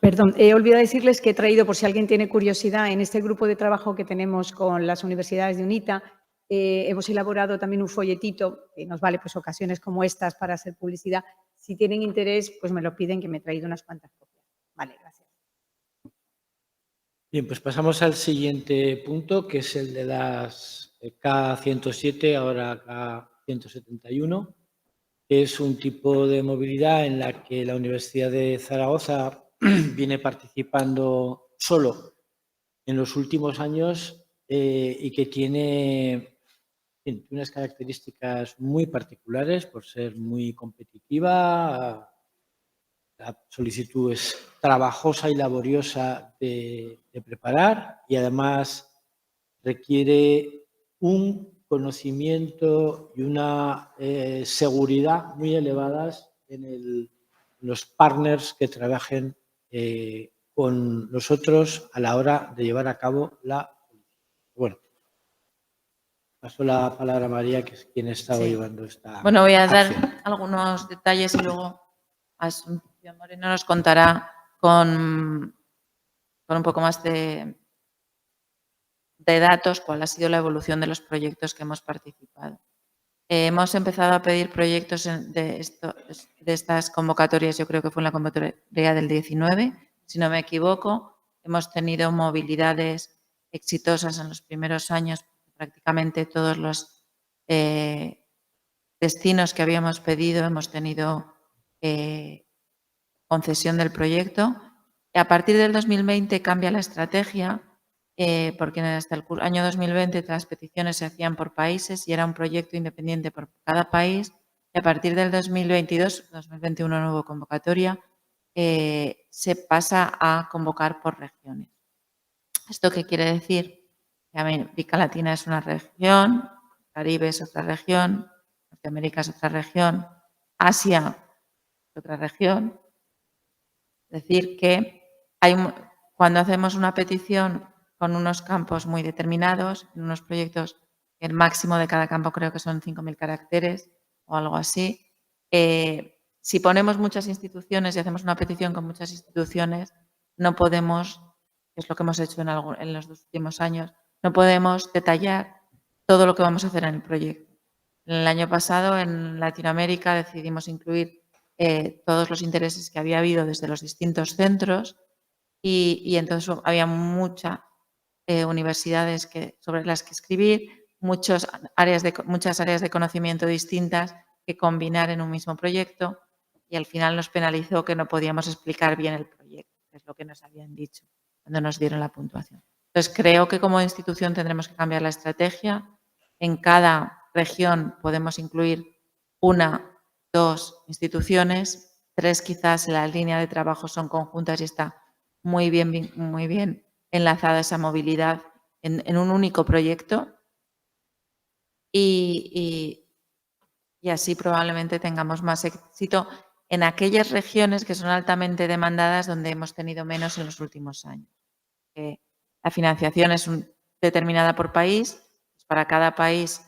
Perdón, he olvidado decirles que he traído, por si alguien tiene curiosidad, en este grupo de trabajo que tenemos con las universidades de UNITA, hemos elaborado también un folletito que nos vale pues ocasiones como estas para hacer publicidad. Si tienen interés, pues me lo piden, que me he traído unas cuantas copias. Vale, gracias. Bien, pues pasamos al siguiente punto, que es el de las K107, ahora K171, que es un tipo de movilidad en la que la Universidad de Zaragoza viene participando solo en los últimos años y que tiene unas características muy particulares por ser muy competitiva. La solicitud es trabajosa y laboriosa de preparar y además requiere un conocimiento y una seguridad muy elevadas en los partners que trabajen con nosotros a la hora de llevar a cabo la... Bueno, paso la palabra a María, que es quien está llevando esta Bueno, voy a acción. dar algunos detalles y luego Asunción Moreno nos contará con un poco más de datos cuál ha sido la evolución de los proyectos que hemos participado. Hemos empezado a pedir proyectos de estas convocatorias, yo creo que fue en la convocatoria del 19, si no me equivoco. Hemos tenido movilidades exitosas en los primeros años, prácticamente todos los destinos que habíamos pedido hemos tenido concesión del proyecto. A partir del 2020 cambia la estrategia porque hasta el año 2020 las peticiones se hacían por países y era un proyecto independiente por cada país. Y a partir del 2022, 2021 no hubo convocatoria, se pasa a convocar por regiones. ¿Esto qué quiere decir? Que América Latina es una región, Caribe es otra región, Norteamérica es otra región, Asia es otra región. Es decir, que cuando hacemos una petición con unos campos muy determinados, en unos proyectos, el máximo de cada campo creo que son 5.000 caracteres o algo así. Si ponemos muchas instituciones y hacemos una petición con muchas instituciones, no podemos, que es lo que hemos hecho en los dos últimos años, no podemos detallar todo lo que vamos a hacer en el proyecto. El año pasado en Latinoamérica decidimos incluir todos los intereses que había habido desde los distintos centros y entonces había muchas universidades sobre las que escribir, muchas áreas de conocimiento distintas que combinar en un mismo proyecto y al final nos penalizó que no podíamos explicar bien el proyecto, que es lo que nos habían dicho cuando nos dieron la puntuación. Entonces creo que como institución tendremos que cambiar la estrategia. En cada región podemos incluir 1, 2 instituciones, 3 quizás la línea de trabajo son conjuntas y está muy bien enlazada esa movilidad en un único proyecto y así probablemente tengamos más éxito en aquellas regiones que son altamente demandadas donde hemos tenido menos en los últimos años. La financiación es determinada por país, para cada país,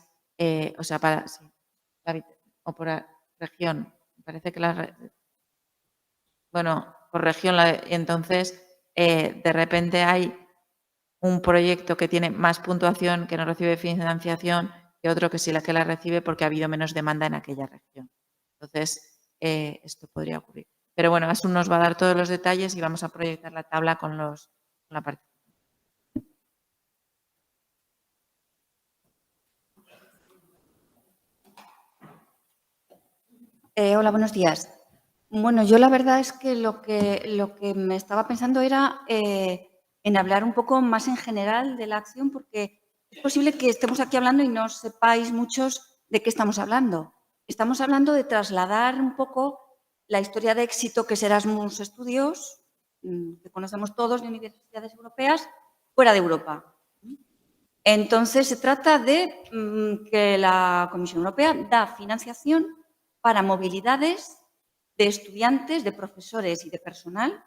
o por región. Parece que por región, entonces de repente hay un proyecto que tiene más puntuación, que no recibe financiación, que otro que sí que la recibe porque ha habido menos demanda en aquella región. Entonces, esto podría ocurrir. Pero bueno, Asun nos va a dar todos los detalles y vamos a proyectar la tabla con la participación. Hola, buenos días. Bueno, yo la verdad es que lo que me estaba pensando era en hablar un poco más en general de la acción, porque es posible que estemos aquí hablando y no sepáis muchos de qué estamos hablando. Estamos hablando de trasladar un poco la historia de éxito que es Erasmus Studios, que conocemos todos de universidades europeas, fuera de Europa. Entonces, se trata de que la Comisión Europea da financiación para movilidades de estudiantes, de profesores y de personal,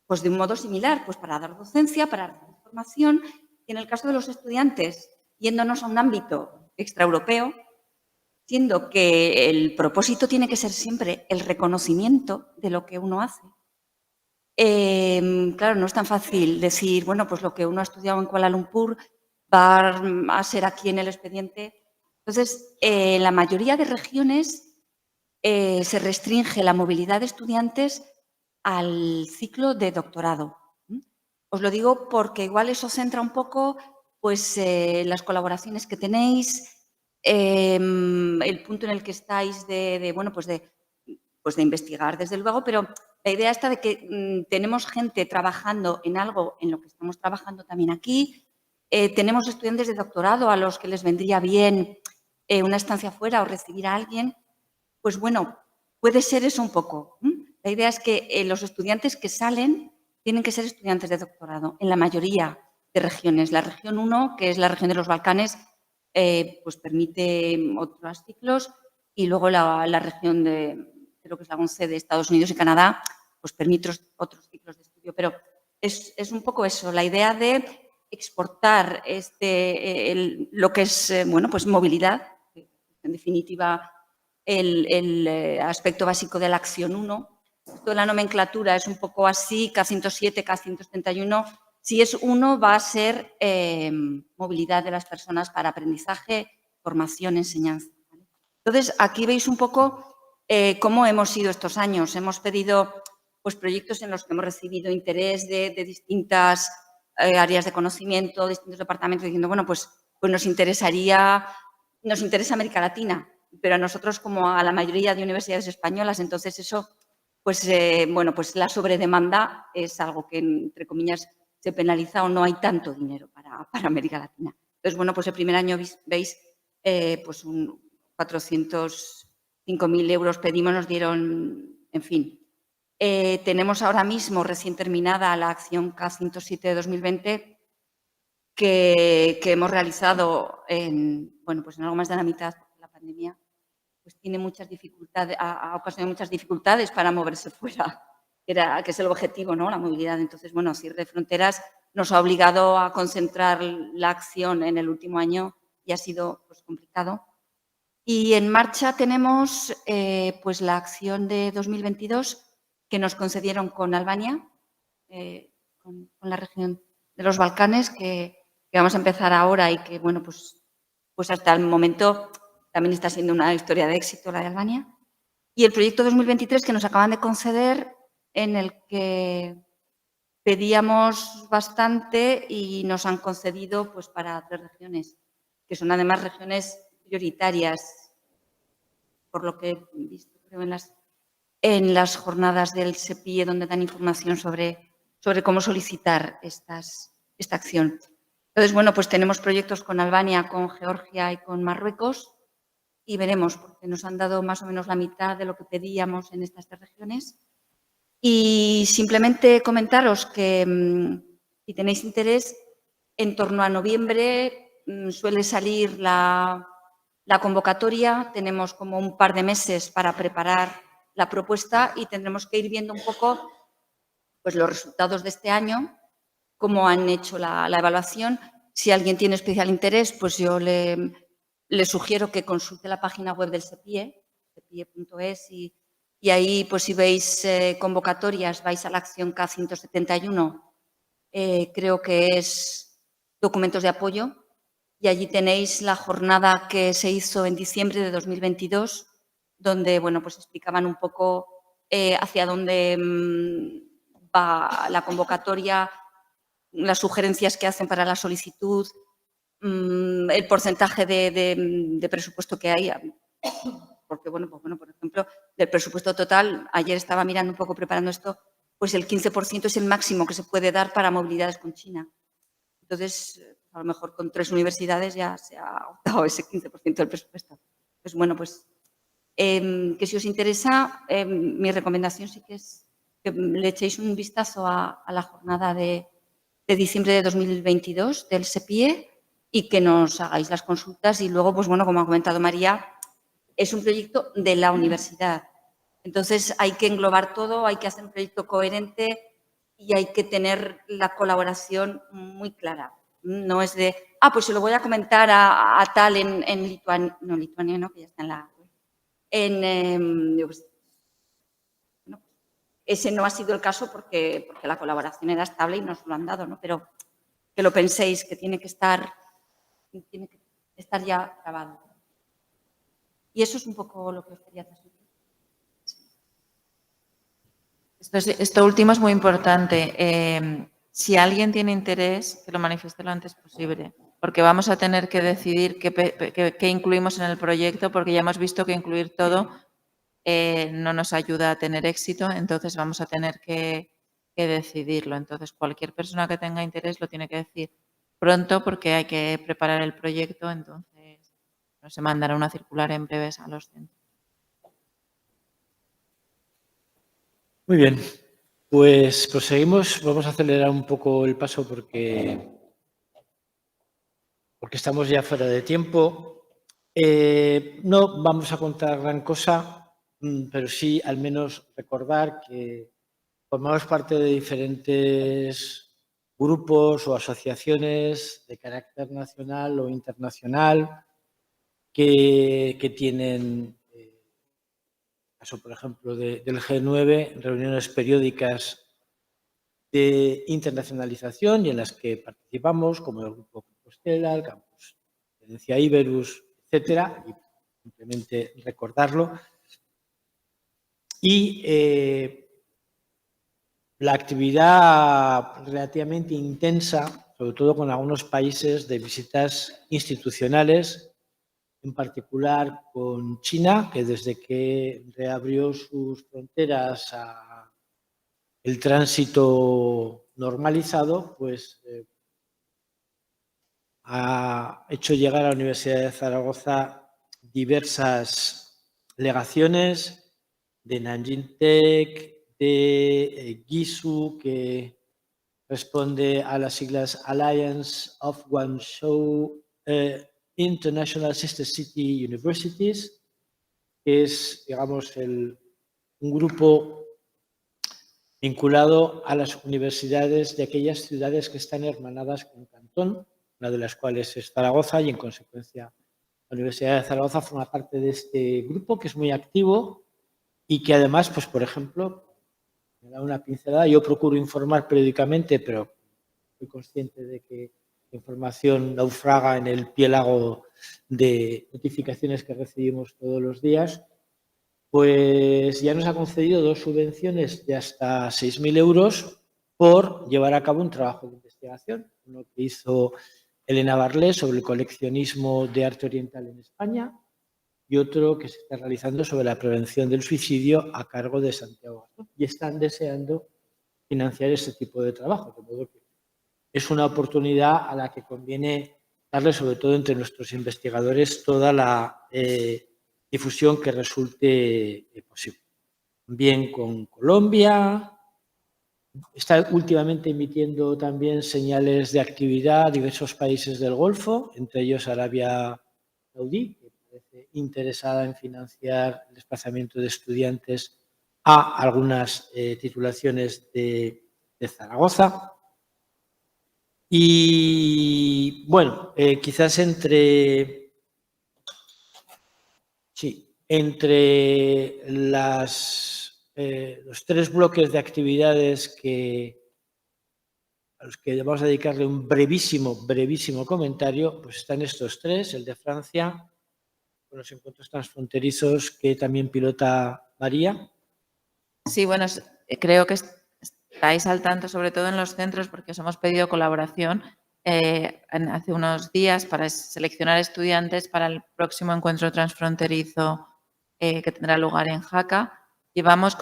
pues de un modo similar, pues para dar docencia, para dar formación, y en el caso de los estudiantes, yéndonos a un ámbito extraeuropeo, siendo que el propósito tiene que ser siempre el reconocimiento de lo que uno hace. Claro, no es tan fácil decir, bueno, pues lo que uno ha estudiado en Kuala Lumpur va a ser aquí en el expediente. Entonces, en la mayoría de regiones se restringe la movilidad de estudiantes al ciclo de doctorado. Os lo digo porque igual eso centra un poco pues, las colaboraciones que tenéis, el punto en el que estáis de investigar, desde luego, pero la idea está de que tenemos gente trabajando en algo en lo que estamos trabajando también aquí. Tenemos estudiantes de doctorado a los que les vendría bien una estancia fuera o recibir a alguien. Pues bueno, puede ser eso un poco. La idea es que los estudiantes que salen tienen que ser estudiantes de doctorado en la mayoría de regiones. La región 1, que es la región de los Balcanes, pues permite otros ciclos y luego la región de, creo que es la 11 de Estados Unidos y Canadá, pues permite otros ciclos de estudio. Pero es un poco eso, la idea de exportar lo que es pues movilidad, en definitiva el aspecto básico de la acción 1. Toda la nomenclatura es un poco así, K107, K171. Si es 1, va a ser movilidad de las personas para aprendizaje, formación, enseñanza. Entonces, aquí veis un poco cómo hemos ido estos años. Hemos pedido pues, proyectos en los que hemos recibido interés de distintas áreas de conocimiento, distintos departamentos, diciendo, bueno, pues nos interesa América Latina, pero a nosotros como a la mayoría de universidades españolas, entonces eso, pues la sobredemanda es algo que, entre comillas, se penaliza o no hay tanto dinero para América Latina. Entonces, bueno, pues el primer año veis, pues 405.000 euros pedimos, nos dieron, en fin. Tenemos ahora mismo recién terminada la acción K107 de 2020 que hemos realizado en algo más de la mitad, porque la pandemia pues tiene muchas dificultades, ha ocasionado muchas dificultades para moverse fuera, que es el objetivo, ¿no? La movilidad. Entonces, bueno, cierre de fronteras nos ha obligado a concentrar la acción en el último año y ha sido pues, complicado. Y en marcha tenemos pues la acción de 2022 que nos concedieron con Albania, con la región de los Balcanes, que vamos a empezar ahora y que, bueno, pues hasta el momento también está siendo una historia de éxito la de Albania. Y el proyecto 2023 que nos acaban de conceder, en el que pedíamos bastante y nos han concedido pues, para 3 regiones, que son además regiones prioritarias, por lo que he visto creo, en las jornadas del SEPIE, donde dan información sobre cómo solicitar esta acción. Entonces, bueno, pues tenemos proyectos con Albania, con Georgia y con Marruecos y veremos, porque nos han dado más o menos la mitad de lo que pedíamos en estas 3 regiones. Y simplemente comentaros que, si tenéis interés, en torno a noviembre suele salir la convocatoria. Tenemos como un par de meses para preparar la propuesta y tendremos que ir viendo un poco pues, los resultados de este año, cómo han hecho la evaluación. Si alguien tiene especial interés, pues yo le sugiero que consulte la página web del SEPIE, sepie.es, y ahí, pues si veis convocatorias, vais a la acción K171, creo que es documentos de apoyo, y allí tenéis la jornada que se hizo en diciembre de 2022, donde, bueno, pues explicaban un poco hacia dónde va la convocatoria, las sugerencias que hacen para la solicitud, el porcentaje de presupuesto que hay. Porque, bueno, por ejemplo, del presupuesto total, ayer estaba mirando un poco, preparando esto, pues el 15% es el máximo que se puede dar para movilidades con China. Entonces, a lo mejor con 3 universidades ya se ha optado ese 15% del presupuesto. Pues bueno, pues que si os interesa, mi recomendación sí que es que le echéis un vistazo a la jornada de diciembre de 2022 del SEPIE y que nos hagáis las consultas. Y luego, pues bueno, como ha comentado María, es un proyecto de la universidad. Entonces, hay que englobar todo, hay que hacer un proyecto coherente y hay que tener la colaboración muy clara. No es de, pues se lo voy a comentar a tal en Lituania. No, Lituania no, que ya está en la... ese no ha sido el caso porque la colaboración era estable y nos lo han dado, ¿no? Pero que lo penséis, que tiene que estar ya grabado. Y eso es un poco lo que os quería transmitir. Esto último es muy importante. Si alguien tiene interés, que lo manifieste lo antes posible, porque vamos a tener que decidir qué incluimos en el proyecto, porque ya hemos visto que incluir todo no nos ayuda a tener éxito, entonces vamos a tener que decidirlo. Entonces, cualquier persona que tenga interés lo tiene que decir pronto porque hay que preparar el proyecto, entonces se mandará una circular en breves a los centros. Muy bien, pues proseguimos. Vamos a acelerar un poco el paso porque estamos ya fuera de tiempo. No vamos a contar gran cosa, pero sí al menos recordar que formamos parte de diferentes grupos o asociaciones de carácter nacional o internacional que tienen, caso por ejemplo del G9, reuniones periódicas de internacionalización y en las que participamos, como el Grupo Compostela, el Campus Tendencia Iberus, etcétera, y simplemente recordarlo. Y la actividad relativamente intensa, sobre todo con algunos países de visitas institucionales, en particular con China, que desde que reabrió sus fronteras a el tránsito normalizado, pues ha hecho llegar a la Universidad de Zaragoza diversas legaciones de Nanjing Tech, de GISU, que responde a las siglas Alliance of Guangzhou International Sister City Universities, que es, digamos, un grupo vinculado a las universidades de aquellas ciudades que están hermanadas con Cantón, una de las cuales es Zaragoza, y en consecuencia la Universidad de Zaragoza forma parte de este grupo, que es muy activo y que además, pues por ejemplo, me da una pincelada. Yo procuro informar periódicamente, pero soy consciente de que la información naufraga en el piélago de notificaciones que recibimos todos los días. Pues ya nos ha concedido 2 subvenciones de hasta 6.000 euros por llevar a cabo un trabajo de investigación. Uno que hizo Elena Barlé sobre el coleccionismo de arte oriental en España y otro que se está realizando sobre la prevención del suicidio a cargo de Santiago Gastón. Y están deseando financiar este tipo de trabajo, de modo que es una oportunidad a la que conviene darle, sobre todo entre nuestros investigadores, toda la difusión que resulte posible. También con Colombia. Está últimamente emitiendo también señales de actividad a diversos países del Golfo, entre ellos Arabia Saudí, que parece interesada en financiar el desplazamiento de estudiantes a algunas titulaciones de Zaragoza. Y bueno, quizás entre los 3 bloques de actividades a los que vamos a dedicarle un brevísimo comentario, pues están estos 3, el de Francia, con los encuentros transfronterizos que también pilota María. Sí, bueno, creo que estáis al tanto, sobre todo en los centros, porque os hemos pedido colaboración hace unos días para seleccionar estudiantes para el próximo encuentro transfronterizo que tendrá lugar en Jaca. Llevamos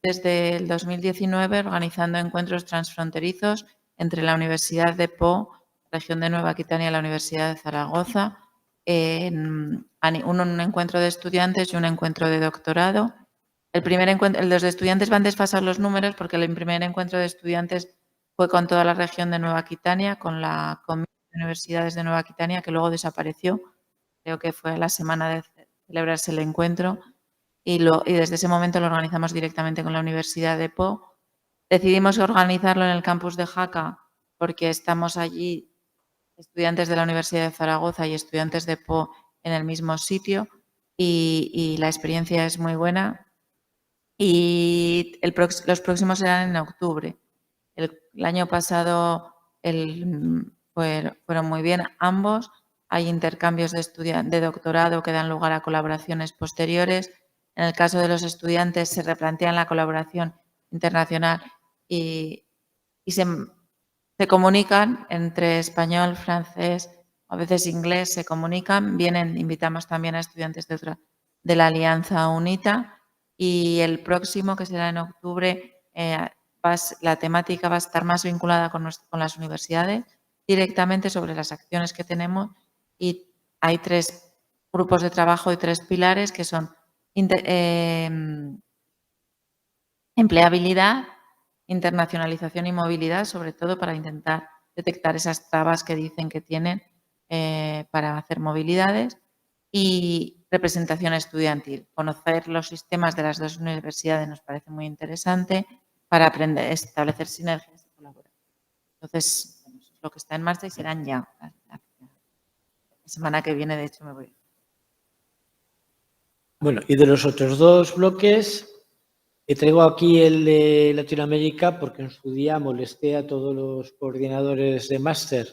desde el 2019 organizando encuentros transfronterizos entre la Universidad de Po, región de Nueva Aquitania, y la Universidad de Zaragoza, un encuentro de estudiantes y un encuentro de doctorado. Los de estudiantes van desfasados los números porque el primer encuentro de estudiantes fue con toda la región de Nueva Aquitania, con la Comisión de Universidades de Nueva Aquitania, que luego desapareció. Creo que fue la semana de celebrarse el encuentro y desde ese momento lo organizamos directamente con la Universidad de Po. Decidimos organizarlo en el campus de Jaca porque estamos allí estudiantes de la Universidad de Zaragoza y estudiantes de Po en el mismo sitio y la experiencia es muy buena. y los próximos serán en octubre. El año pasado fueron muy bien ambos. Hay intercambios de doctorado que dan lugar a colaboraciones posteriores. En el caso de los estudiantes se replantean la colaboración internacional y se comunican entre español, francés, a veces inglés, se comunican. Invitamos también a estudiantes de la Alianza UNITA, y el próximo, que será en octubre, la temática va a estar más vinculada con las universidades, directamente sobre las acciones que tenemos, y hay 3 grupos de trabajo y 3 pilares que son empleabilidad, internacionalización y movilidad, sobre todo para intentar detectar esas trabas que dicen que tienen para hacer movilidades, y representación estudiantil. Conocer los sistemas de las 2 universidades nos parece muy interesante para aprender, establecer sinergias y colaborar. Entonces, bueno, eso es lo que está en marcha y serán ya. La semana que viene, de hecho, me voy. Bueno, y de los otros 2 bloques, traigo aquí el de Latinoamérica porque en su día molesté a todos los coordinadores de máster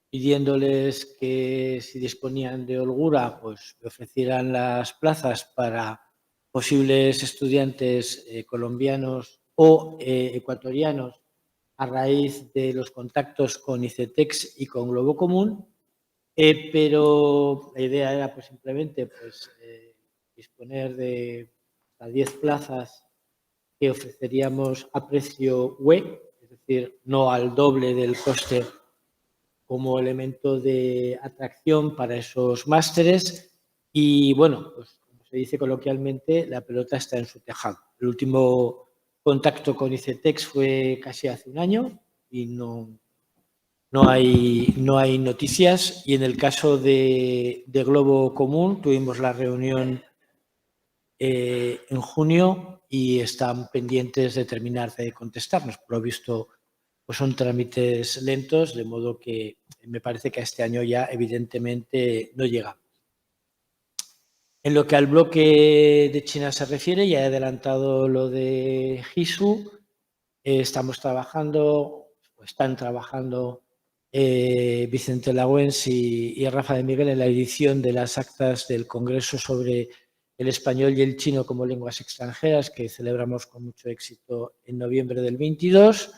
pidiéndoles que si disponían de holgura, pues me ofrecieran las plazas para posibles estudiantes colombianos o ecuatorianos a raíz de los contactos con ICETEX y con Globo Común, pero la idea era pues simplemente disponer de hasta 10 plazas que ofreceríamos a precio UE, es decir, no al doble del coste, como elemento de atracción para esos másteres. Y bueno, pues como se dice coloquialmente, la pelota está en su tejado. El último contacto con ICETEX fue casi hace un año y no hay noticias. Y en el caso de Globo Común tuvimos la reunión en junio y están pendientes de terminar de contestarnos. Por lo visto, pues son trámites lentos, de modo que me parece que a este año ya evidentemente no llega. En lo que al bloque de China se refiere, ya he adelantado lo de GISU. Estamos trabajando, o están trabajando Vicente Lagüens y Rafa de Miguel en la edición de las actas del Congreso sobre el español y el chino como lenguas extranjeras, que celebramos con mucho éxito en noviembre del 22.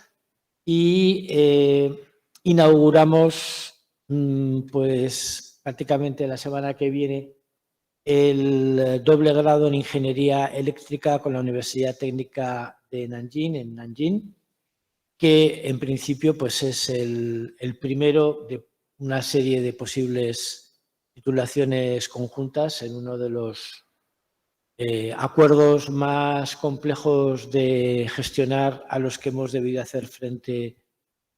Y inauguramos pues prácticamente la semana que viene el doble grado en Ingeniería Eléctrica con la Universidad Técnica de Nanjing, en Nanjing, que en principio pues es el primero de una serie de posibles titulaciones conjuntas en uno de los acuerdos más complejos de gestionar a los que hemos debido hacer frente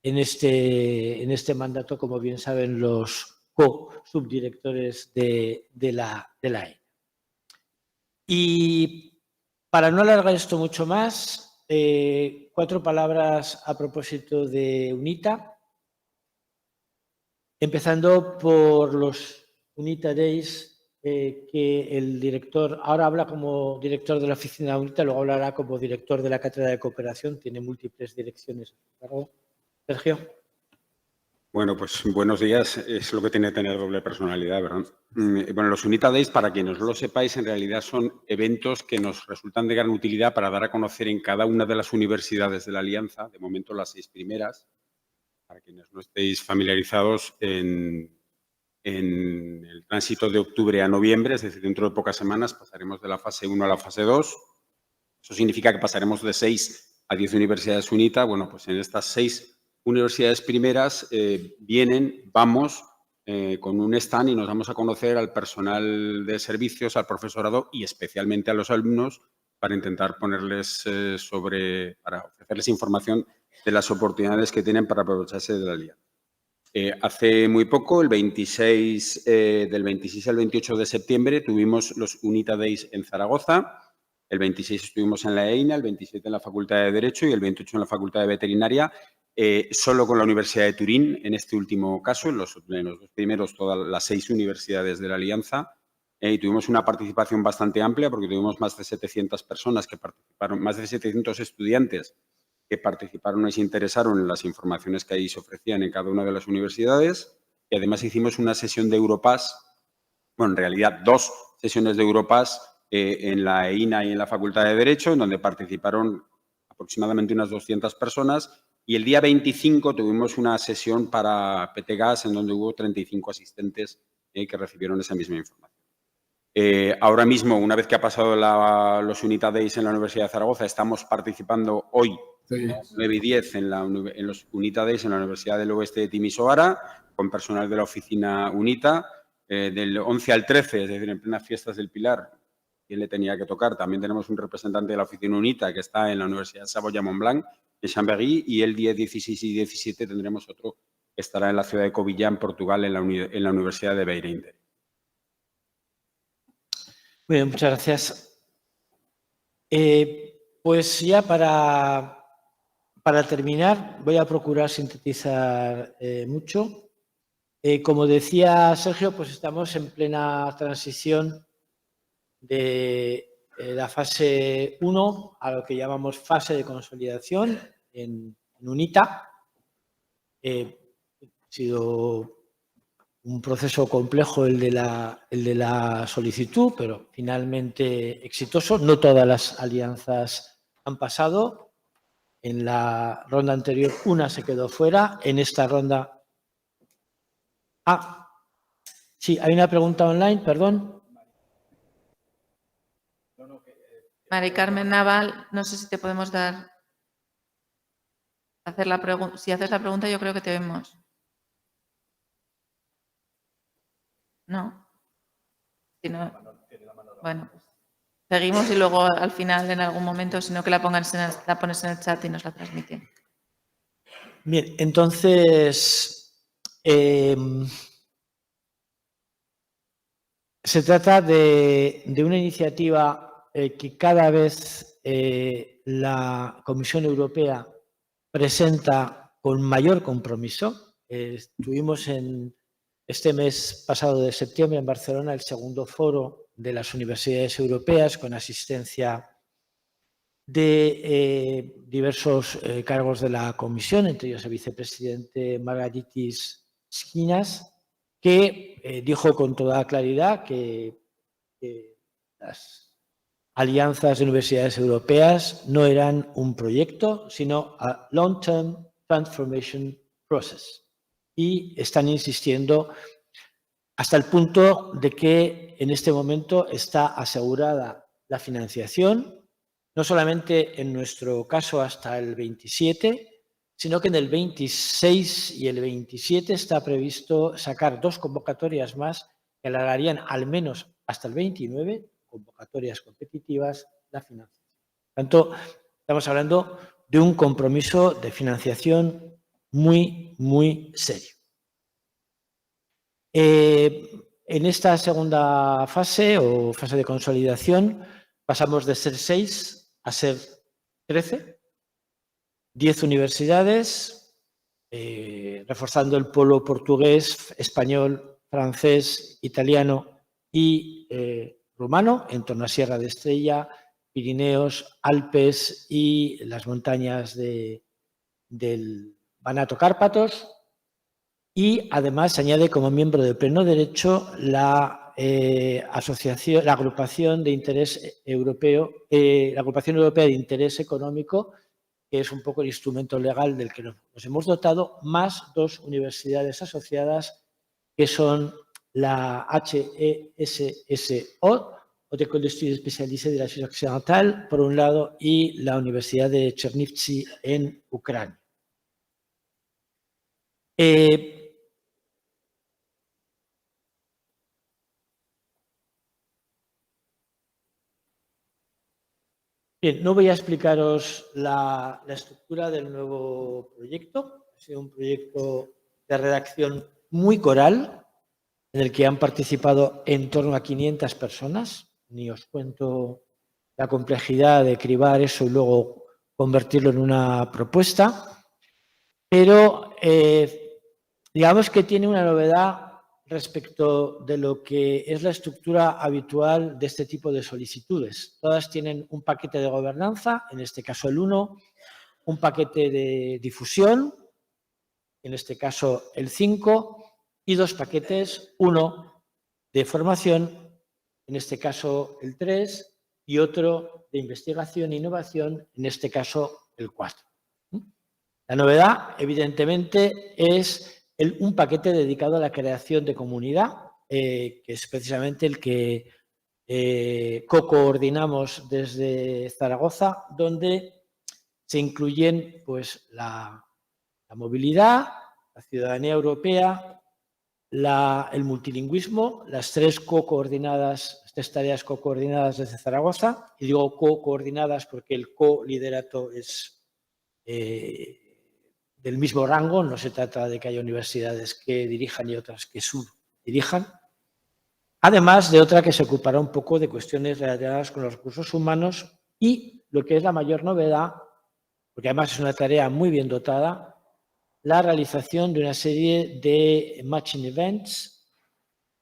en este mandato, como bien saben los co-subdirectores de la ENA. Y para no alargar esto mucho más, 4 palabras a propósito de UNITA, empezando por los UNITA Days, que el director, ahora habla como director de la oficina de UNITA, luego hablará como director de la Cátedra de Cooperación, tiene múltiples direcciones. Sergio. Bueno, pues buenos días. Es lo que tiene tener doble personalidad, ¿verdad? Bueno, los UNITA Days, para quienes no lo sepáis, en realidad son eventos que nos resultan de gran utilidad para dar a conocer en cada una de las universidades de la Alianza, de momento las 6 primeras, para quienes no estéis familiarizados, en el tránsito de octubre a noviembre, es decir, dentro de pocas semanas pasaremos de la fase 1 a la fase 2. Eso significa que pasaremos de 6 a 10 universidades UNITA. Bueno, pues en estas 6 universidades primeras vamos con un stand y nos vamos a conocer al personal de servicios, al profesorado y especialmente a los alumnos para intentar ponerles para ofrecerles información de las oportunidades que tienen para aprovecharse de la alianza. Hace muy poco, del 26 al 28 de septiembre, tuvimos los UNITA Days en Zaragoza. El 26 estuvimos en la EINA, el 27 en la Facultad de Derecho y el 28 en la Facultad de Veterinaria. Solo con la Universidad de Turín, en este último caso, en los 2 primeros, todas las 6 universidades de la Alianza. y tuvimos una participación bastante amplia porque tuvimos más de 700 personas que participaron, más de 700 estudiantes que participaron y se interesaron en las informaciones que ahí se ofrecían en cada una de las universidades. Y además hicimos una sesión de Europass, bueno, en realidad 2 sesiones de Europass en la EINA y en la Facultad de Derecho, en donde participaron aproximadamente unas 200 personas. Y el día 25 tuvimos una sesión para PTGAS, en donde hubo 35 asistentes que recibieron esa misma información. Ahora mismo, una vez que ha pasado los Unita Days en la Universidad de Zaragoza, estamos participando hoy, 9 y 10, en los Unita Days en la Universidad del Oeste de Timisoara, con personal de la oficina UNITA, del 11 al 13, es decir, en plenas fiestas del Pilar. ¿Quién le tenía que tocar? También tenemos un representante de la oficina UNITA que está en la Universidad de Savoia-Mont-Blanc, en Chambéry, y el día 16 y 17 tendremos otro que estará en la ciudad de Covilhã, Portugal, en la Universidad de Beira Inter. Muy bien, muchas gracias. Pues ya para terminar, voy a procurar sintetizar mucho. Como decía Sergio, pues estamos en plena transición de la fase 1 a lo que llamamos fase de consolidación en UNITA. Ha sido un proceso complejo el de la solicitud, pero finalmente exitoso. No todas las alianzas han pasado. En la ronda anterior una se quedó fuera. En esta ronda... Sí, hay una pregunta online, perdón. Mari Carmen Naval, no sé si te podemos dar... hacer la pregunta. Si haces la pregunta, yo creo que te vemos. No. Si no, bueno, seguimos y luego al final, en algún momento, si no que la pones en el chat y nos la transmiten. Bien, entonces se trata de una iniciativa que cada vez la Comisión Europea presenta con mayor compromiso. Tuvimos en este mes pasado de septiembre en Barcelona el segundo foro de las universidades europeas con asistencia de diversos cargos de la Comisión, entre ellos el vicepresidente Margaritis Schinas, que dijo con toda claridad que las alianzas de universidades europeas no eran un proyecto, sino a long-term transformation process. Y están insistiendo hasta el punto de que en este momento está asegurada la financiación, no solamente en nuestro caso hasta el 27, sino que en el 26 y el 27 está previsto sacar 2 convocatorias más que alargarían al menos hasta el 29, convocatorias competitivas, la financiación. Por tanto, estamos hablando de un compromiso de financiación muy, muy serio. En esta segunda fase o fase de consolidación pasamos de ser 6 a ser 13, 10 universidades, reforzando el polo portugués, español, francés, italiano y rumano en torno a Sierra de Estrella, Pirineos, Alpes y las montañas del Banato Cárpatos. Y además se añade como miembro de pleno derecho la agrupación de interés europeo, la agrupación europea de interés económico, que es un poco el instrumento legal del que nos hemos dotado, más 2 universidades asociadas que son la HESSO, Haute École d'Estudios Especialisés de la Suisse Occidental, por un lado, y la Universidad de Chernivtsi en Ucrania. Bien, no voy a explicaros la estructura del nuevo proyecto. Ha sido un proyecto de redacción muy coral, en el que han participado en torno a 500 personas. Ni os cuento la complejidad de cribar eso y luego convertirlo en una propuesta. Pero digamos que tiene una novedad respecto de lo que es la estructura habitual de este tipo de solicitudes. Todas tienen un paquete de gobernanza, en este caso el 1, un paquete de difusión, en este caso el 5, y 2 paquetes, uno de formación, en este caso el 3, y otro de investigación e innovación, en este caso el 4. La novedad, evidentemente, es un paquete dedicado a la creación de comunidad, que es precisamente el que co-coordinamos desde Zaragoza, donde se incluyen pues, la movilidad, la ciudadanía europea, el multilingüismo, las 3 tareas co-coordinadas desde Zaragoza, y digo co-coordinadas porque el co-liderato es del mismo rango, no se trata de que haya universidades que dirijan y otras que subdirijan, además de otra que se ocupará un poco de cuestiones relacionadas con los recursos humanos y lo que es la mayor novedad, porque además es una tarea muy bien dotada, la realización de una serie de matching events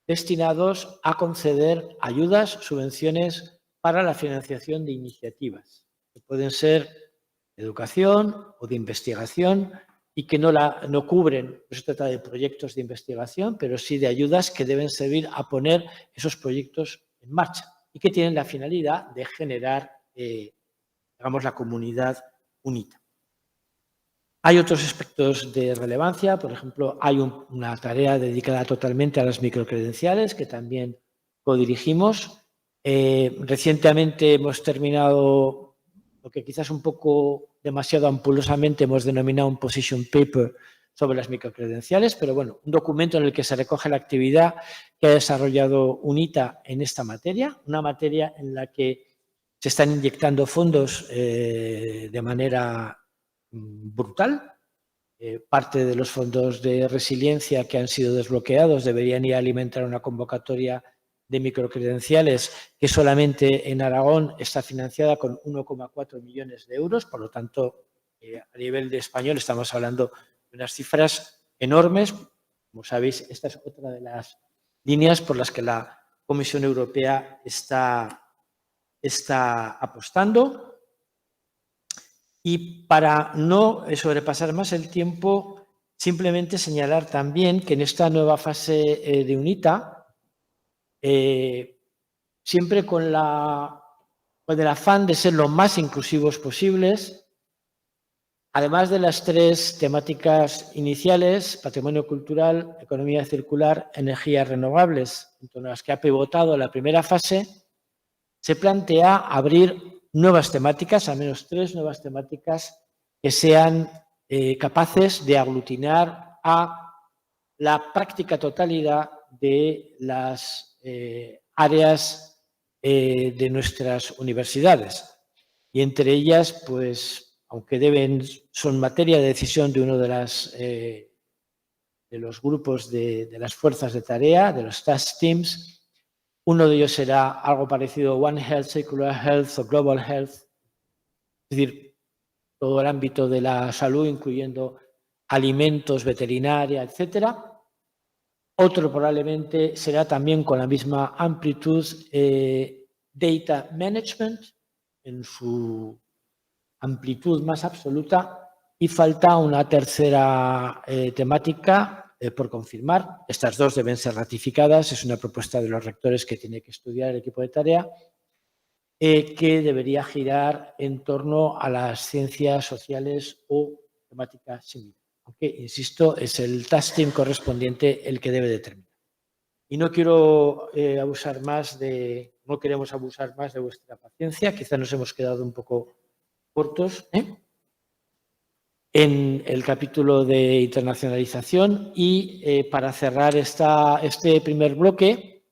destinados a conceder ayudas, subvenciones para la financiación de iniciativas, que pueden ser de educación o de investigación y que no cubren, no se trata de proyectos de investigación, pero sí de ayudas que deben servir a poner esos proyectos en marcha y que tienen la finalidad de generar, digamos, la comunidad UNITA. Hay otros aspectos de relevancia, por ejemplo, hay una tarea dedicada totalmente a las microcredenciales que también codirigimos. Recientemente hemos terminado lo que quizás un poco demasiado ampulosamente hemos denominado un position paper sobre las microcredenciales, pero bueno, un documento en el que se recoge la actividad que ha desarrollado UNITA en esta materia, una materia en la que se están inyectando fondos de manera brutal. Parte de los fondos de resiliencia que han sido desbloqueados deberían ir a alimentar una convocatoria de microcredenciales que solamente en Aragón está financiada con 1,4 millones de euros. Por lo tanto, a nivel de español estamos hablando de unas cifras enormes. Como sabéis, esta es otra de las líneas por las que la Comisión Europea está apostando. Y para no sobrepasar más el tiempo, simplemente señalar también que en esta nueva fase de UNITA, siempre con el afán de ser lo más inclusivos posibles, además de las 3 temáticas iniciales, patrimonio cultural, economía circular, energías renovables, en torno a las que ha pivotado la primera fase, se plantea abrir nuevas temáticas, al menos 3 nuevas temáticas que sean capaces de aglutinar a la práctica totalidad de las áreas de nuestras universidades. Y entre ellas, pues, aunque son materia de decisión de uno de los grupos de las fuerzas de tarea, de los task teams, uno de ellos será algo parecido a One Health, Circular Health o Global Health, es decir, todo el ámbito de la salud, incluyendo alimentos, veterinaria, etcétera. Otro probablemente será también con la misma amplitud Data Management en su amplitud más absoluta y falta una tercera temática por confirmar. Estas 2 deben ser ratificadas, es una propuesta de los rectores que tiene que estudiar el equipo de tarea, que debería girar en torno a las ciencias sociales o temáticas similares. Aunque, insisto, es el task team correspondiente el que debe determinar. Y no quiero no queremos abusar más de vuestra paciencia, quizá nos hemos quedado un poco cortos en el capítulo de internacionalización y para cerrar este primer bloque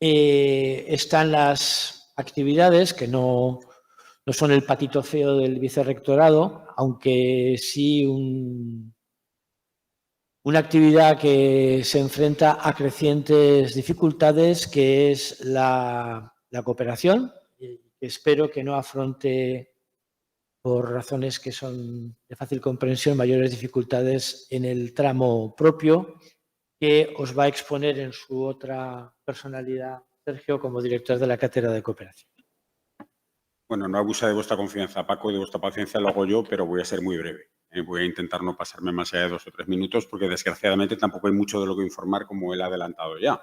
están las actividades que no son el patito feo del vicerrectorado, aunque sí una actividad que se enfrenta a crecientes dificultades, que es la cooperación, que espero que no afronte, por razones que son de fácil comprensión, mayores dificultades en el tramo propio que os va a exponer en su otra personalidad, Sergio, como director de la Cátedra de Cooperación. Bueno, no abusa de vuestra confianza, Paco, y de vuestra paciencia lo hago yo, pero voy a ser muy breve. Voy a intentar no pasarme más allá de 2 o 3 minutos porque, desgraciadamente, tampoco hay mucho de lo que informar, como él ha adelantado ya.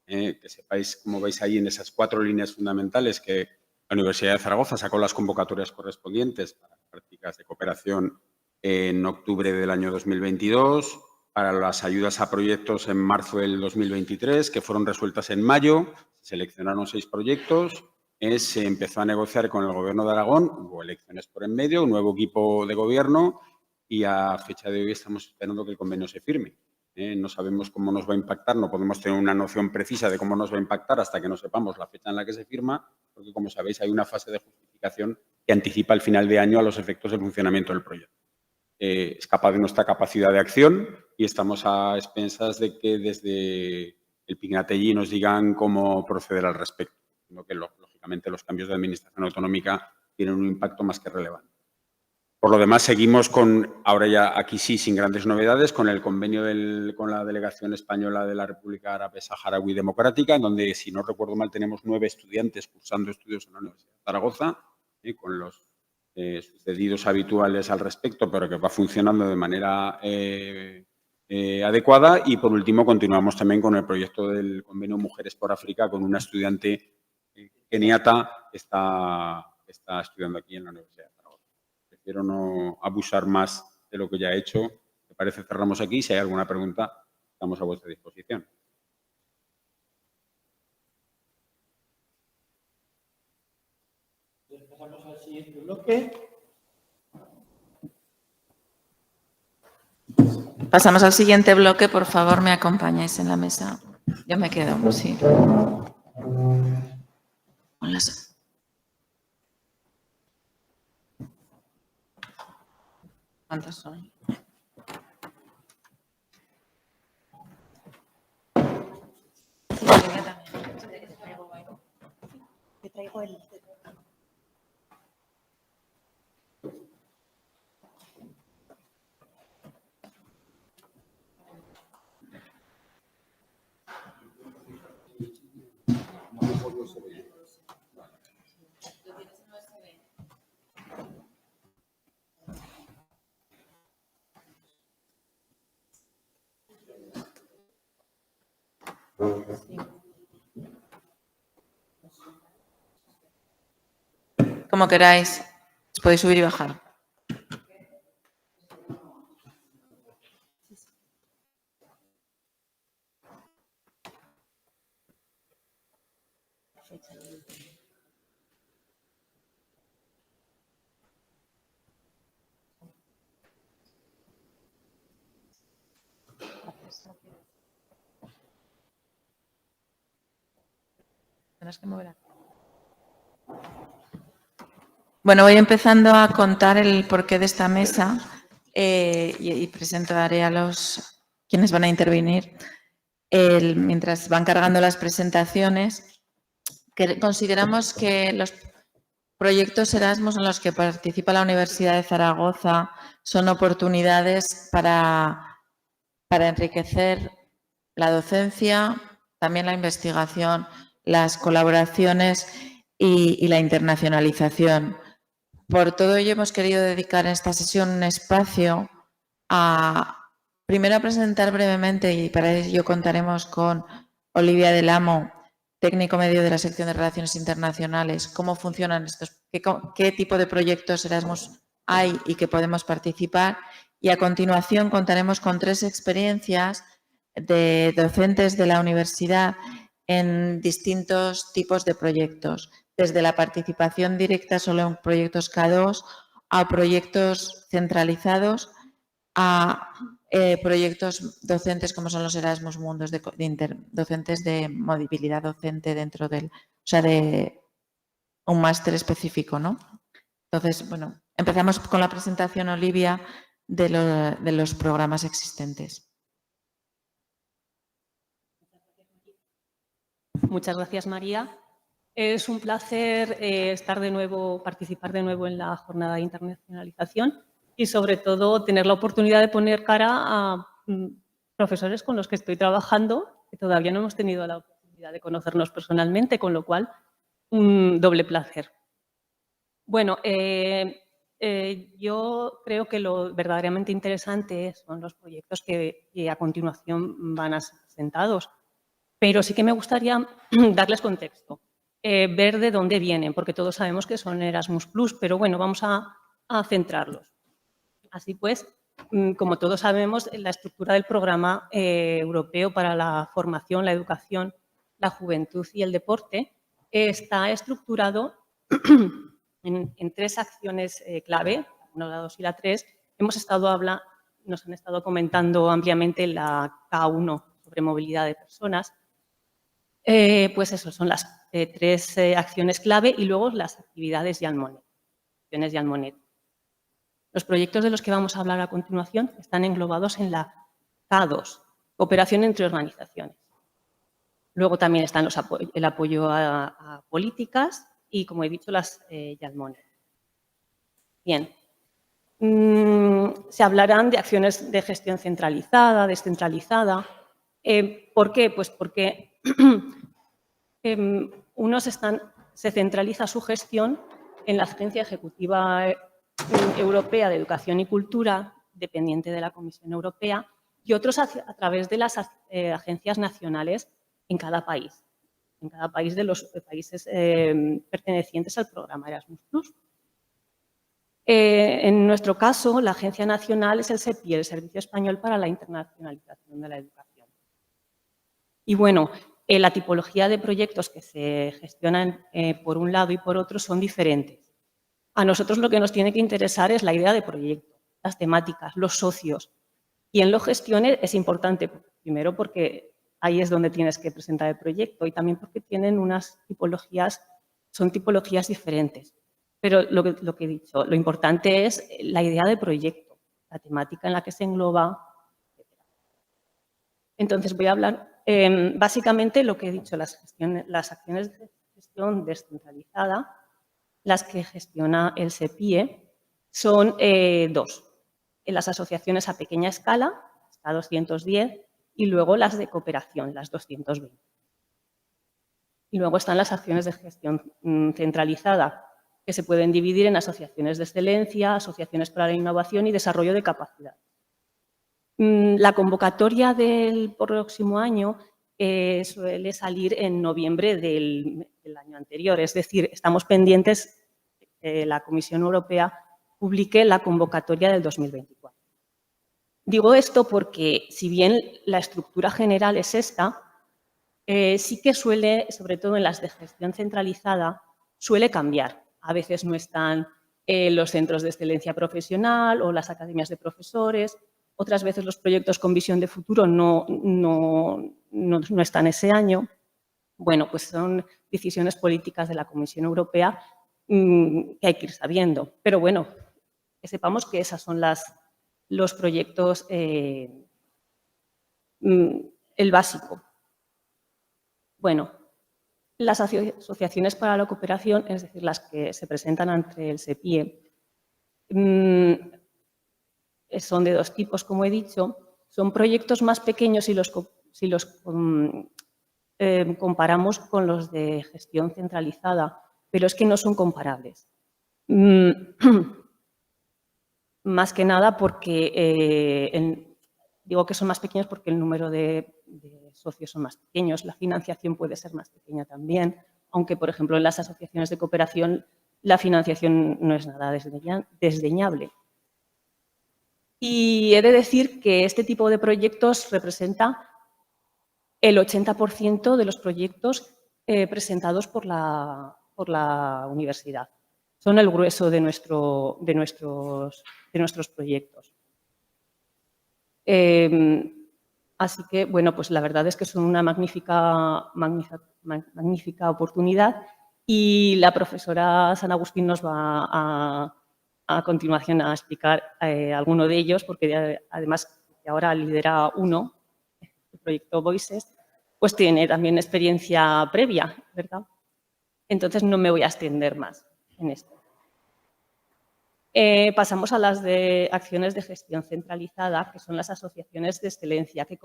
Que sepáis, como veis ahí en esas 4 líneas fundamentales, que la Universidad de Zaragoza sacó las convocatorias correspondientes para prácticas de cooperación en octubre del año 2022, para las ayudas a proyectos en marzo del 2023, que fueron resueltas en mayo. Seleccionaron 6 proyectos. Se empezó a negociar con el Gobierno de Aragón, hubo elecciones por en medio, un nuevo equipo de gobierno y a fecha de hoy estamos esperando que el convenio se firme. No sabemos cómo nos va a impactar, no podemos tener una noción precisa de cómo nos va a impactar hasta que no sepamos la fecha en la que se firma, porque, como sabéis, hay una fase de justificación que anticipa el final de año a los efectos del funcionamiento del proyecto. Escapa de nuestra capacidad de acción y estamos a expensas de que desde el Pignatelli nos digan cómo proceder al respecto, sino que lógicamente los cambios de administración autonómica tienen un impacto más que relevante. Por lo demás, seguimos con, ahora ya aquí sí, sin grandes novedades, con el convenio con la Delegación Española de la República Árabe Saharaui Democrática, en donde, si no recuerdo mal, tenemos 9 estudiantes cursando estudios en la Universidad de Zaragoza, con los sucedidos habituales al respecto, pero que va funcionando de manera adecuada. Y, por último, continuamos también con el proyecto del convenio Mujeres por África, con una estudiante keniata que está estudiando aquí en la Universidad de Zaragoza. Prefiero no abusar más de lo que ya he hecho. Me parece cerramos aquí. Si hay alguna pregunta, estamos a vuestra disposición. Pasamos al siguiente bloque. Pasamos al siguiente bloque. Por favor, me acompañáis en la mesa. Yo me quedo, sí. ¿Cuántos son? Te traigo el... Como queráis. Os podéis subir y bajar. Tendrás que mover aquí. Bueno, voy empezando a contar el porqué de esta mesa y presentaré a los quienes van a intervenir. Mientras van cargando las presentaciones, consideramos que los proyectos Erasmus en los que participa la Universidad de Zaragoza son oportunidades para enriquecer la docencia, también la investigación, las colaboraciones y la internacionalización. Por todo ello, hemos querido dedicar en esta sesión un espacio primero a presentar brevemente, y para ello contaremos con Olivia del Amo, técnico medio de la sección de Relaciones Internacionales, cómo funcionan estos, qué tipo de proyectos Erasmus hay y que podemos participar. Y a continuación contaremos con 3 experiencias de docentes de la universidad en distintos tipos de proyectos, desde la participación directa solo en proyectos K2 a proyectos centralizados, a proyectos docentes como son los Erasmus Mundus, docentes de movilidad docente dentro de un máster específico, ¿no? Entonces, bueno, empezamos con la presentación, Olivia, de los programas existentes. Muchas gracias, María. Es un placer participar de nuevo en la jornada de internacionalización y, sobre todo, tener la oportunidad de poner cara a profesores con los que estoy trabajando, que todavía no hemos tenido la oportunidad de conocernos personalmente, con lo cual, un doble placer. Bueno, yo creo que lo verdaderamente interesante son los proyectos que a continuación van a ser presentados, pero sí que me gustaría darles contexto, ver de dónde vienen, porque todos sabemos que son Erasmus+, pero bueno, vamos a centrarlos. Así pues, como todos sabemos, la estructura del Programa Europeo para la Formación, la Educación, la Juventud y el Deporte está estructurado en 3 acciones clave, la 2 y la 3. Nos han estado comentando ampliamente la K1 sobre movilidad de personas. Pues eso, son las 3 acciones clave y luego las actividades Jean Monnet. Los proyectos de los que vamos a hablar a continuación están englobados en la K2, cooperación entre organizaciones. Luego también están el apoyo a políticas y, como he dicho, las Jean Monnet. Bien. Se hablarán de acciones de gestión centralizada, descentralizada. ¿Por qué? Pues porque se centraliza su gestión en la Agencia Ejecutiva Europea de Educación y Cultura, dependiente de la Comisión Europea, y otros a través de las agencias nacionales en cada país de los países pertenecientes al programa Erasmus+. En nuestro caso, la agencia nacional es el SEPI, el Servicio Español para la Internacionalización de la Educación. Y bueno, la tipología de proyectos que se gestionan por un lado y por otro son diferentes. A nosotros lo que nos tiene que interesar es la idea de proyecto, las temáticas, los socios. Quien lo gestione es importante, primero porque ahí es donde tienes que presentar el proyecto y también porque tienen son tipologías diferentes. Pero lo que he dicho, lo importante es la idea de proyecto, la temática en la que se engloba, etc. Entonces voy a hablar básicamente lo que he dicho, las acciones de gestión descentralizada, las que gestiona el SEPIE, son 2. Las asociaciones a pequeña escala, hasta 210, y luego las de cooperación, las 220. Y luego están las acciones de gestión centralizada, que se pueden dividir en asociaciones de excelencia, asociaciones para la innovación y desarrollo de capacidad. La convocatoria del próximo año suele salir en noviembre del año anterior, es decir, estamos pendientes que la Comisión Europea publique la convocatoria del 2024. Digo esto porque, si bien la estructura general es esta, sí que suele, sobre todo en las de gestión centralizada, suele cambiar. A veces no están los centros de excelencia profesional o las academias de profesores. Otras veces los proyectos con visión de futuro no están ese año. Bueno, pues son decisiones políticas de la Comisión Europea que hay que ir sabiendo. Pero bueno, que sepamos que esos son los proyectos, el básico. Bueno, las asociaciones para la cooperación, es decir, las que se presentan ante el SEPIE, son de 2 tipos, como he dicho. Son proyectos más pequeños si los comparamos con los de gestión centralizada, pero es que no son comparables. Más que nada porque, digo que son más pequeños porque el número de socios son más pequeños, la financiación puede ser más pequeña también, aunque, por ejemplo, en las asociaciones de cooperación la financiación no es nada desdeñable. Y he de decir que este tipo de proyectos representa el 80% de los proyectos presentados por la universidad. Son el grueso de nuestros proyectos. Así que, bueno, pues la verdad es que son una magnífica oportunidad y la profesora San Agustín nos va a continuación a explicar alguno de ellos, porque además que ahora lidera uno, el proyecto Voices, pues tiene también experiencia previa, ¿verdad? Entonces no me voy a extender más en esto. pasamos a las de acciones de gestión centralizada, que son las asociaciones de excelencia, que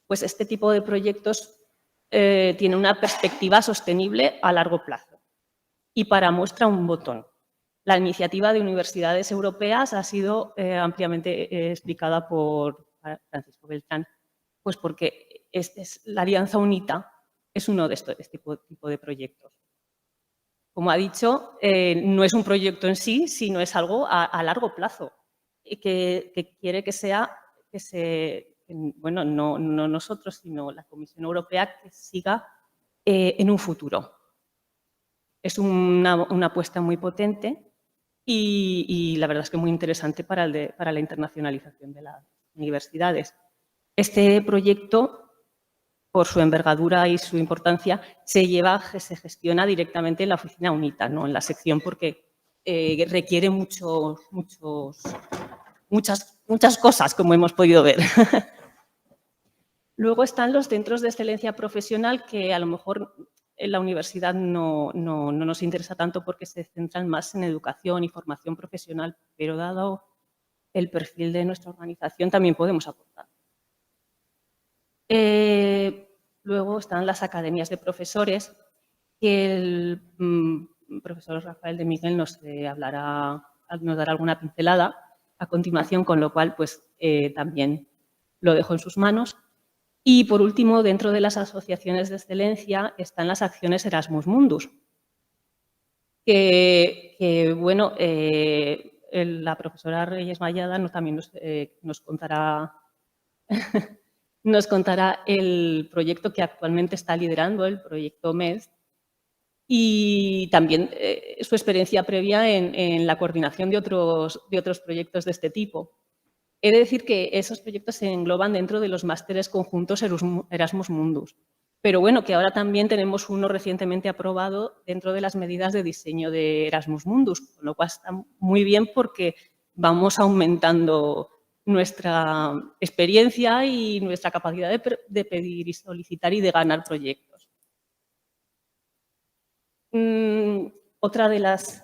pues este tipo de proyectos tiene una perspectiva sostenible a largo plazo. Y para muestra un botón. La iniciativa de universidades europeas ha sido ampliamente explicada por Francisco Beltrán, pues porque la Alianza UNITA es uno de este tipo de proyectos. Como ha dicho, no es un proyecto en sí, sino es algo a largo plazo, que quiere bueno, no nosotros, sino la Comisión Europea, que siga en un futuro. Es una apuesta muy potente y la verdad es que muy interesante para la internacionalización de las universidades. Este proyecto, por su envergadura y su importancia, se gestiona directamente en la oficina UNITA, no en la sección, porque requiere muchas cosas, como hemos podido ver. Luego están los centros de excelencia profesional, que a lo mejor en la universidad no nos interesa tanto porque se centran más en educación y formación profesional, pero dado el perfil de nuestra organización también podemos aportar. Luego están las academias de profesores, que el profesor Rafael de Miguel nos dará alguna pincelada a continuación, con lo cual pues, también lo dejo en sus manos. Y, por último, dentro de las asociaciones de excelencia están las acciones Erasmus Mundus, que bueno, la profesora Reyes Mayada también nos contará el proyecto que actualmente está liderando, el proyecto MED, y también su experiencia previa en la coordinación de otros proyectos de este tipo. He de decir que esos proyectos se engloban dentro de los másteres conjuntos Erasmus Mundus, pero bueno, que ahora también tenemos uno recientemente aprobado dentro de las medidas de diseño de Erasmus Mundus, con lo cual está muy bien porque vamos aumentando nuestra experiencia y nuestra capacidad de pedir y solicitar y de ganar proyectos. Otra de las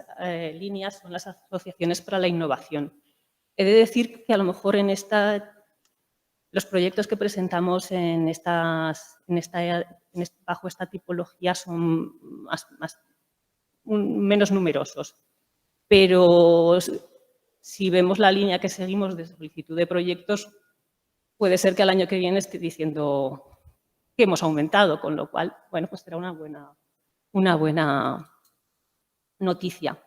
líneas son las asociaciones para la innovación. He de decir que a lo mejor los proyectos que presentamos bajo esta tipología son menos numerosos, pero si vemos la línea que seguimos de solicitud de proyectos, puede ser que al año que viene esté diciendo que hemos aumentado, con lo cual, bueno, pues será una buena noticia.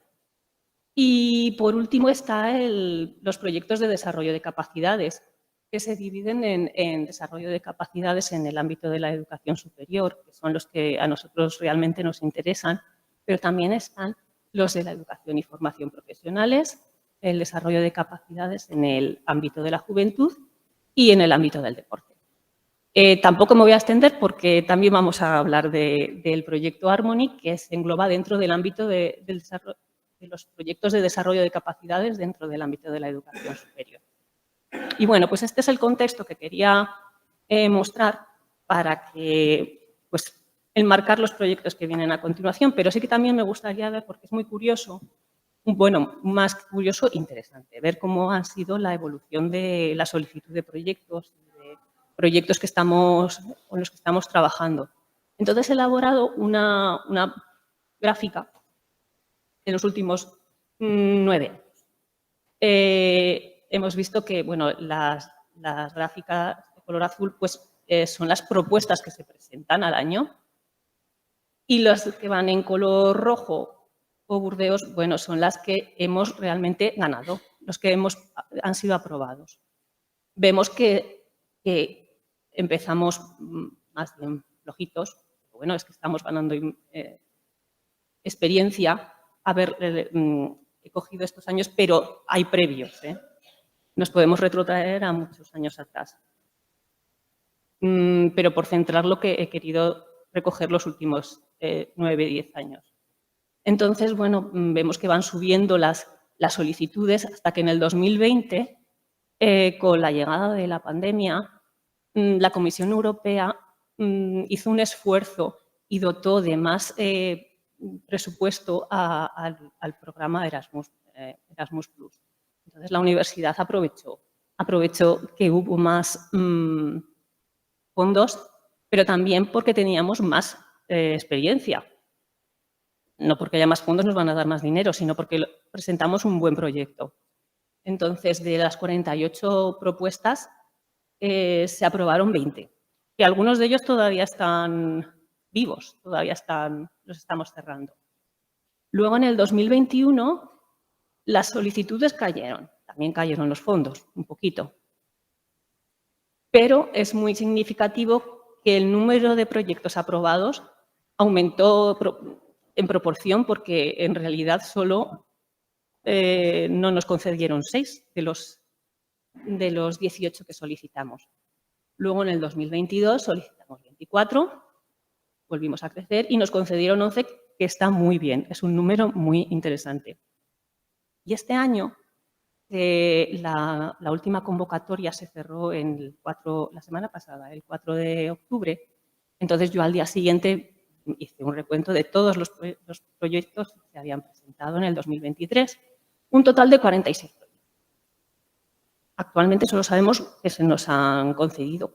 Y, por último, están los proyectos de desarrollo de capacidades, que se dividen en desarrollo de capacidades en el ámbito de la educación superior, que son los que a nosotros realmente nos interesan, pero también están los de la educación y formación profesionales, el desarrollo de capacidades en el ámbito de la juventud y en el ámbito del deporte. Tampoco me voy a extender porque también vamos a hablar del proyecto Harmony, que se engloba dentro del ámbito del desarrollo de los proyectos de desarrollo de capacidades dentro del ámbito de la educación superior. Y bueno, pues este es el contexto que quería mostrar para que, pues, enmarcar los proyectos que vienen a continuación, pero sí que también me gustaría ver, porque es muy curioso, bueno, más curioso, interesante, ver cómo ha sido la evolución de la solicitud de proyectos con los que estamos trabajando. Entonces he elaborado una gráfica en los últimos 9 años. Hemos visto que, bueno, las gráficas de color azul pues, son las propuestas que se presentan al año y las que van en color rojo o burdeos, bueno, son las que hemos realmente ganado, los que han sido aprobados. Vemos que empezamos más bien flojitos, bueno, es que estamos ganando experiencia, he cogido estos años, pero hay previos, Nos podemos retrotraer a muchos años atrás. Pero por centrar lo que he querido recoger los últimos 9, 10 años. Entonces, bueno, vemos que van subiendo las solicitudes hasta que en el 2020, con la llegada de la pandemia, la Comisión Europea hizo un esfuerzo y dotó de más presupuesto al programa Erasmus Erasmus+. Entonces, la universidad aprovechó que hubo más fondos, pero también porque teníamos más experiencia. No porque haya más fondos nos van a dar más dinero, sino porque presentamos un buen proyecto. Entonces, de las 48 propuestas, se aprobaron 20, que algunos de ellos todavía están vivos, los estamos cerrando. Luego, en el 2021, las solicitudes cayeron, también cayeron los fondos, un poquito. Pero es muy significativo que el número de proyectos aprobados aumentó en proporción porque en realidad solo no nos concedieron 6 de los 18 que solicitamos. Luego, en el 2022, solicitamos 24, volvimos a crecer y nos concedieron 11, que está muy bien, es un número muy interesante. Y este año, la última convocatoria se cerró la semana pasada, el 4 de octubre. Entonces, yo al día siguiente hice un recuento de todos los proyectos que se habían presentado en el 2023, un total de 46 proyectos. Actualmente solo sabemos que se nos han concedido,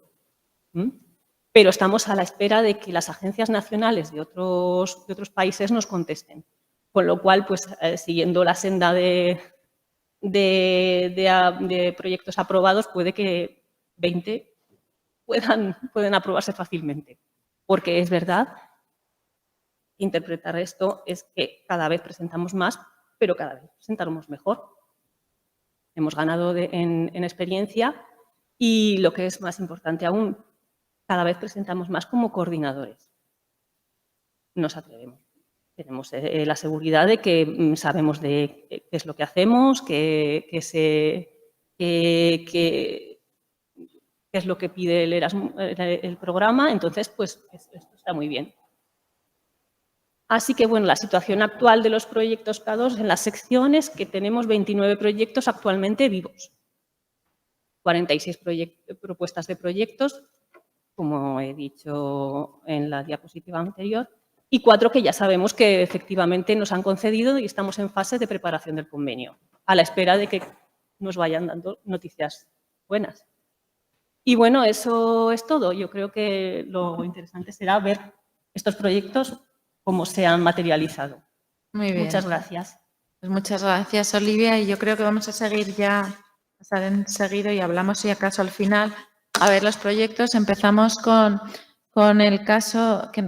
pero estamos a la espera de que las agencias nacionales de otros países nos contesten. Con lo cual, pues, siguiendo la senda de proyectos aprobados, puede que 20 puedan aprobarse fácilmente. Porque es verdad, interpretar esto es que cada vez presentamos más, pero cada vez presentamos mejor. Hemos ganado en experiencia y, lo que es más importante aún, cada vez presentamos más como coordinadores. Nos atrevemos. Tenemos la seguridad de que sabemos de qué es lo que hacemos, qué es lo que pide el programa. Entonces, pues, esto está muy bien. Así que, bueno, la situación actual de los proyectos K2 en las secciones, que tenemos 29 proyectos actualmente vivos, 46 propuestas de proyectos, como he dicho en la diapositiva anterior, y 4 que ya sabemos que efectivamente nos han concedido y estamos en fase de preparación del convenio, a la espera de que nos vayan dando noticias buenas. Y bueno, eso es todo. Yo creo que lo interesante será ver estos proyectos cómo se han materializado. Muy bien. Muchas gracias. Pues muchas gracias, Olivia. Y yo creo que vamos a seguir ya, pasar enseguida y hablamos, si acaso, al final. A ver los proyectos. Empezamos con el caso que